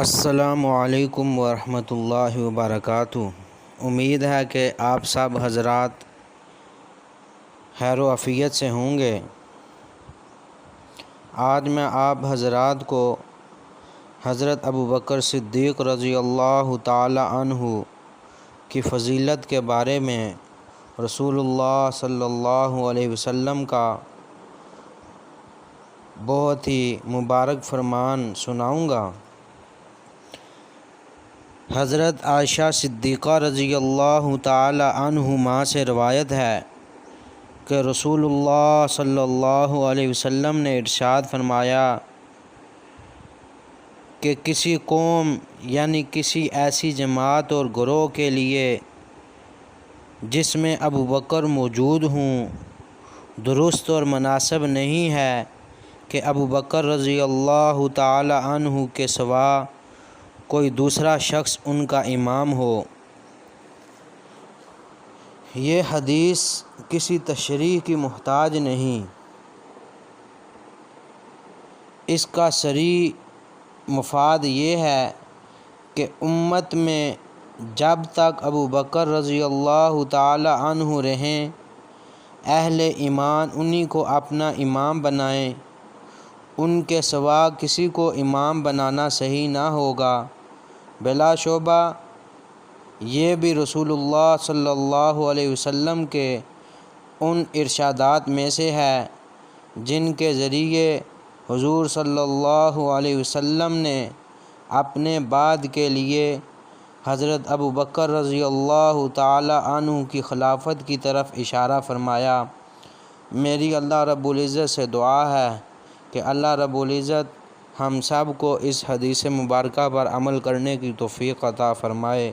السلام علیکم ورحمۃ اللہ وبرکاتہ۔ امید ہے کہ آپ سب حضرات خیر و عافیت سے ہوں گے۔ آج میں آپ حضرات کو حضرت ابوبکر صدیق رضی اللہ تعالی عنہ کی فضیلت کے بارے میں رسول اللہ صلی اللہ علیہ وسلم کا بہت ہی مبارک فرمان سناؤں گا۔ حضرت عائشہ صدیقہ رضی اللہ تعالی عنہما سے روایت ہے کہ رسول اللہ صلی اللہ علیہ وسلم نے ارشاد فرمایا کہ کسی قوم یعنی کسی ایسی جماعت اور گروہ کے لیے جس میں ابوبکر موجود ہوں، درست اور مناسب نہیں ہے کہ ابوبکر رضی اللہ تعالی عنہ کے سوا کوئی دوسرا شخص ان کا امام ہو۔ یہ حدیث کسی تشریح کی محتاج نہیں، اس کا صریح مفاد یہ ہے کہ امت میں جب تک ابوبکر رضی اللہ تعالی عنہ رہیں، اہل ایمان انہی کو اپنا امام بنائیں، ان کے سوا کسی کو امام بنانا صحیح نہ ہوگا۔ بلا شبہ یہ بھی رسول اللہ صلی اللہ علیہ وسلم کے ان ارشادات میں سے ہے جن کے ذریعے حضور صلی اللہ علیہ وسلم نے اپنے بعد کے لیے حضرت ابوبکر رضی اللہ تعالی عنہ کی خلافت کی طرف اشارہ فرمایا۔ میری اللہ رب العزت سے دعا ہے کہ اللہ رب العزت ہم سب کو اس حدیث مبارکہ پر عمل کرنے کی توفیق عطا فرمائے۔